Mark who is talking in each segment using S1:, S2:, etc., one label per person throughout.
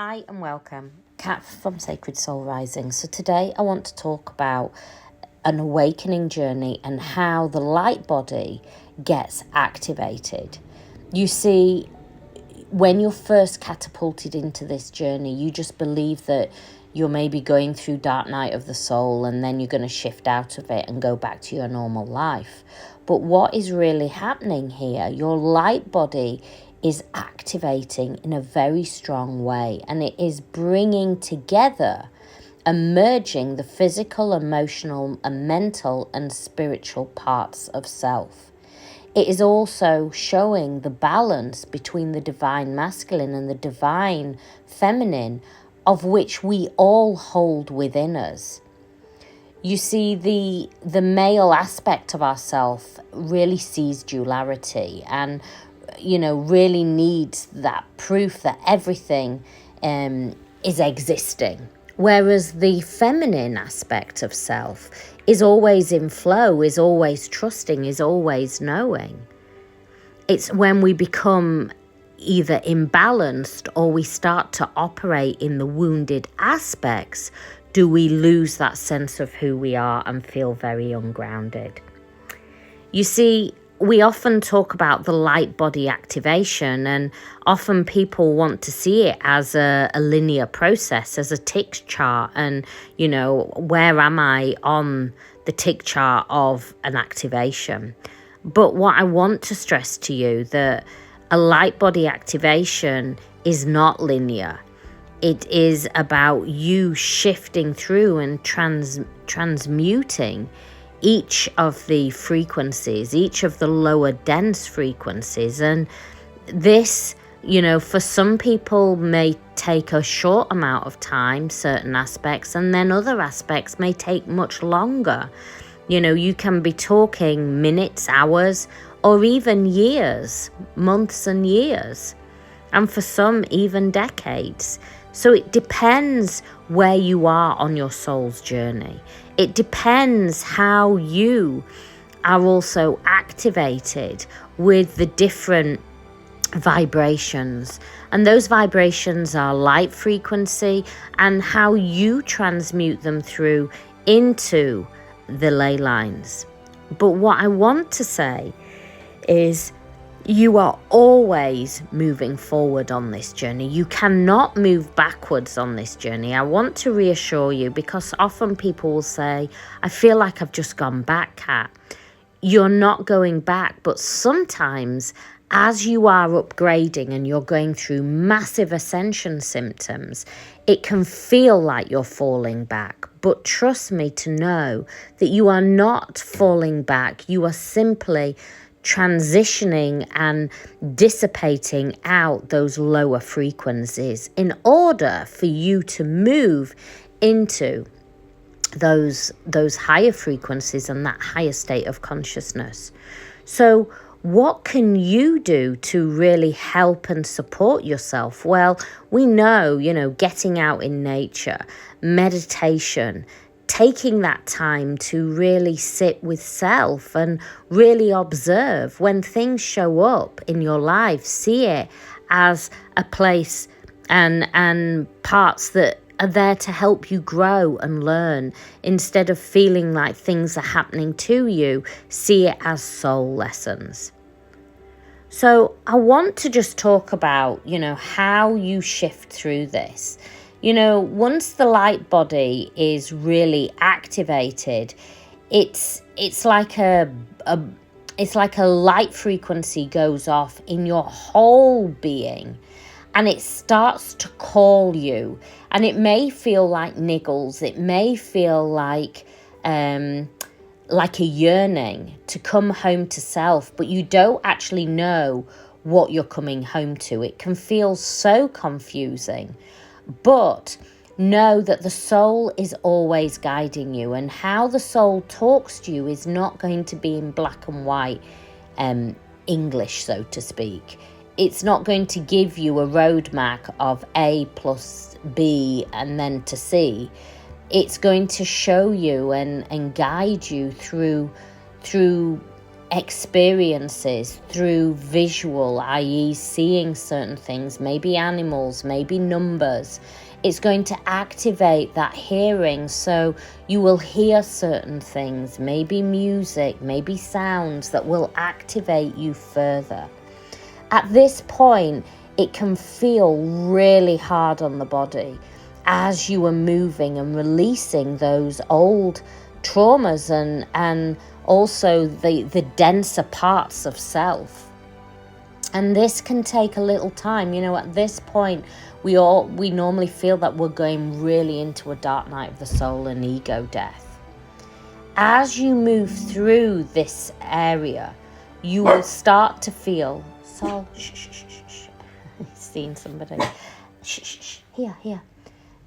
S1: Hi and welcome. Kat from Sacred Soul Rising. So today I want to talk about an awakening journey and how the light body gets activated. You see, when you're first catapulted into this journey, you just believe that you're maybe going through dark night of the soul and then you're going to shift out of it and go back to your normal life. But what is really happening here, your light body is activating in a very strong way, and it is bringing together and merging the physical, emotional, and mental and spiritual parts of self. It is also showing the balance between the divine masculine and the divine feminine, of which we all hold within us. You see, the male aspect of ourself really sees duality and really needs that proof that everything is existing. Whereas the feminine aspect of self is always in flow, is always trusting, is always knowing. It's when we become either imbalanced or we start to operate in the wounded aspects, do we lose that sense of who we are and feel very ungrounded. You see, we often talk about the light body activation, and often people want to see it as a linear process, as a tick chart. And, where am I on the tick chart of an activation? But what I want to stress to you, that a light body activation is not linear. It is about you shifting through and transmuting each of the frequencies, each of the lower dense frequencies. And this, for some people may take a short amount of time, certain aspects, and then other aspects may take much longer. You can be talking minutes, hours, or even years, months and years, and for some even decades. So it depends where you are on your soul's journey. It depends how you are also activated with the different vibrations. And those vibrations are light frequency and how you transmute them through into the ley lines. But what I want to say is, you are always moving forward on this journey. You cannot move backwards on this journey. I want to reassure you, because often people will say, I feel like I've just gone back, Kat. You're not going back, but sometimes as you are upgrading and you're going through massive ascension symptoms, it can feel like you're falling back. But trust me to know that you are not falling back. You are simply transitioning and dissipating out those lower frequencies in order for you to move into those higher frequencies and that higher state of consciousness. So what can you do to really help and support yourself? Well, we know, getting out in nature, meditation, taking that time to really sit with self and really observe when things show up in your life. See it as a place and parts that are there to help you grow and learn. Instead of feeling like things are happening to you, see it as soul lessons. So I want to just talk about, how you shift through this. Once the light body is really activated, it's like a light frequency goes off in your whole being, and it starts to call you. And it may feel like niggles. It may feel like a yearning to come home to self, but you don't actually know what you're coming home to. It can feel so confusing. But know that the soul is always guiding you, and how the soul talks to you is not going to be in black and white English, so to speak. It's not going to give you a roadmap of A plus B and then to C. It's going to show you and guide you through experiences through visual, i.e. seeing certain things, maybe animals, maybe numbers. It's going to activate that hearing, so you will hear certain things, maybe music, maybe sounds that will activate you further. At this point, it can feel really hard on the body as you are moving and releasing those old traumas and also the denser parts of self. And this can take a little time. At this point, we normally feel that we're going really into a dark night of the soul and ego death. As you move through this area, you will start to feel, Sol, shh, shh, shh, shh. Seen somebody. Shh, shh, shh. Here.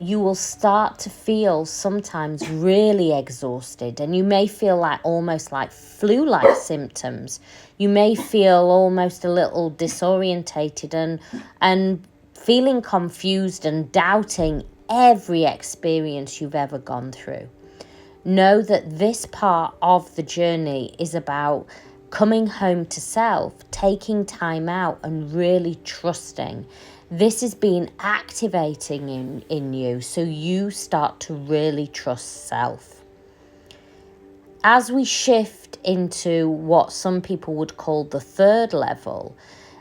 S1: You will start to feel sometimes really exhausted, and you may feel almost like flu-like symptoms. You may feel almost a little disorientated and feeling confused and doubting every experience you've ever gone through. Know that this part of the journey is about coming home to self, taking time out and really trusting. This has been activating in you, so you start to really trust self. As we shift into what some people would call the third level,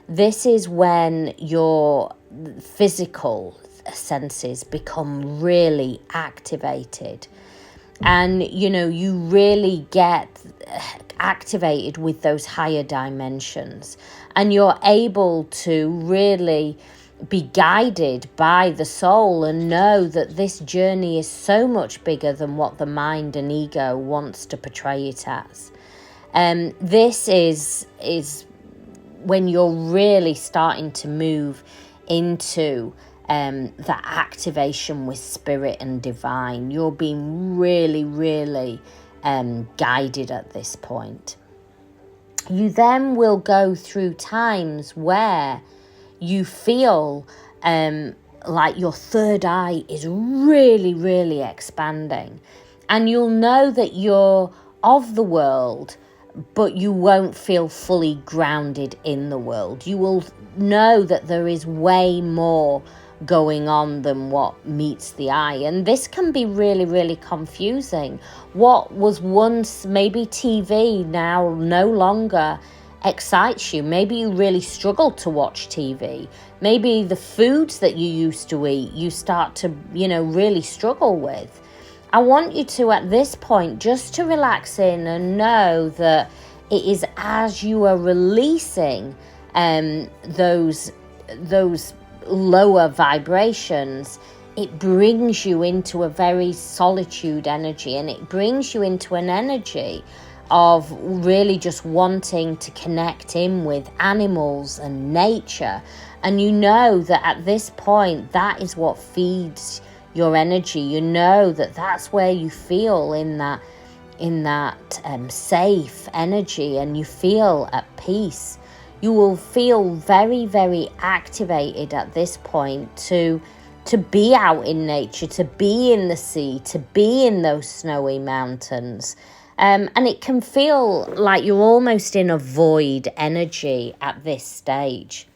S1: this is when your physical senses become really activated. And, you really get activated with those higher dimensions. And you're able to really be guided by the soul and know that this journey is so much bigger than what the mind and ego wants to portray it as. This is when you're really starting to move into that activation with spirit and divine. You're being really, really guided at this point. You then will go through times where you feel like your third eye is really, really expanding. And you'll know that you're of the world, but you won't feel fully grounded in the world. You will know that there is way more going on than what meets the eye. And this can be really, really confusing. What was once maybe TV now no longer excites you. Maybe you really struggle to watch TV. Maybe the foods that you used to eat, you start to, really struggle with. I want you to, at this point, just to relax in and know that it is as you are releasing those lower vibrations, it brings you into a very solitude energy, and it brings you into an energy of really just wanting to connect in with animals and nature. And you know that at this point, that is what feeds your energy. You know that that's where you feel in that safe energy, and you feel at peace. You will feel very, very activated at this point to be out in nature, to be in the sea, to be in those snowy mountains. And it can feel like you're almost in a void energy at this stage.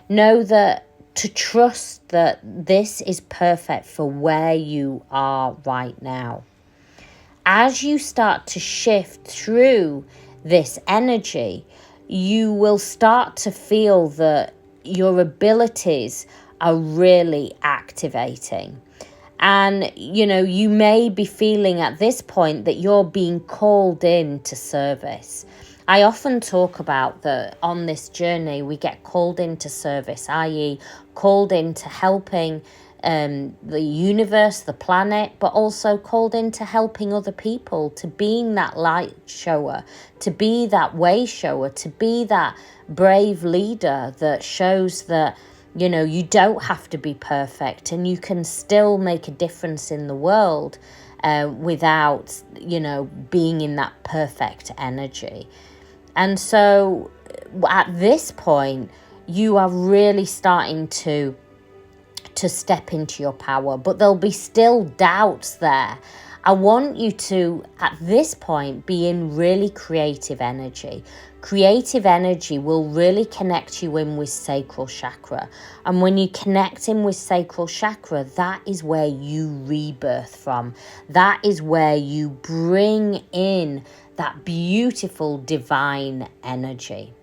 S1: Know that to trust that this is perfect for where you are right now. As you start to shift through this energy, you will start to feel that your abilities are really activating. And, you may be feeling at this point that you're being called in to service. I often talk about that on this journey, we get called into service, i.e. called into helping the universe, the planet, but also called into helping other people, to being that light shower, to be that way shower, to be that brave leader that shows that, you don't have to be perfect and you can still make a difference in the world without, being in that perfect energy. And so at this point, you are really starting to step into your power, but there'll be still doubts there I want you to, at this point, be in really creative energy. Creative energy will really connect you in with sacral chakra. And when you connect in with sacral chakra, that is where you rebirth from. That is where you bring in that beautiful divine energy.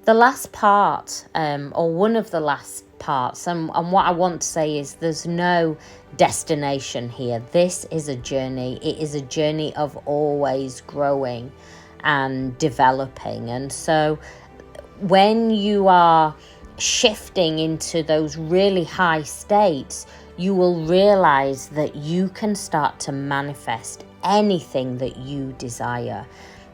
S1: The last part, or one of the last parts, and what I want to say is there's no destination here. This is a journey. It is a journey of always growing and developing. And so when you are shifting into those really high states, you will realize that you can start to manifest anything that you desire,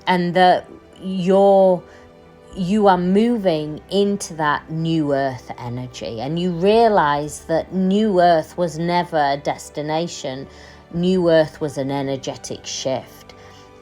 S1: and that you are moving into that new earth energy, and you realize that new earth was never a destination. New earth was an energetic shift.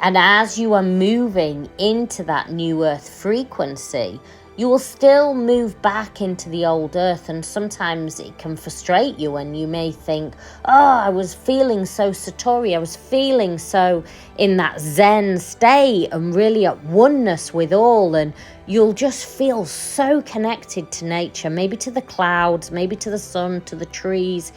S1: And as you are moving into that new earth frequency, you will still move back into the old earth, and sometimes it can frustrate you, and you may think, oh, I was feeling so Satori, I was feeling so in that Zen state and really at oneness with all, and you'll just feel so connected to nature, maybe to the clouds, maybe to the sun, to the trees.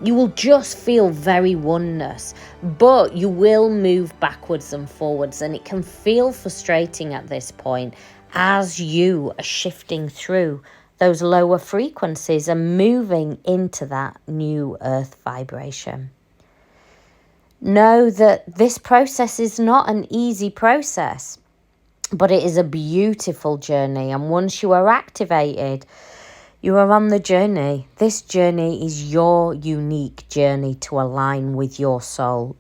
S1: You will just feel very oneness, but you will move backwards and forwards, and it can feel frustrating at this point as you are shifting through those lower frequencies and moving into that new earth vibration. Know that this process is not an easy process, but it is a beautiful journey. And once you are activated, you are on the journey. This journey is your unique journey to align with your soul.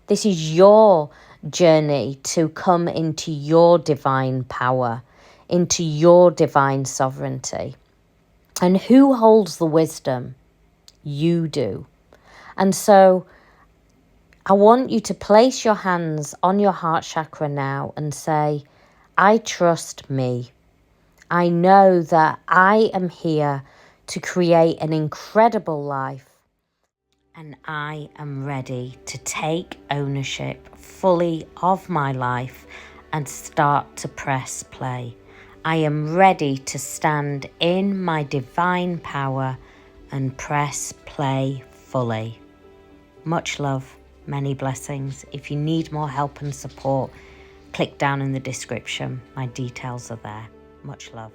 S1: This is your journey to come into your divine power, into your divine sovereignty. And who holds the wisdom? You do. And so I want you to place your hands on your heart chakra now and say, I trust me. I know that I am here to create an incredible life, and I am ready to take ownership fully of my life and start to press play. I am ready to stand in my divine power and press play fully. Much love, many blessings. If you need more help and support, click down in the description. My details are there. Much love.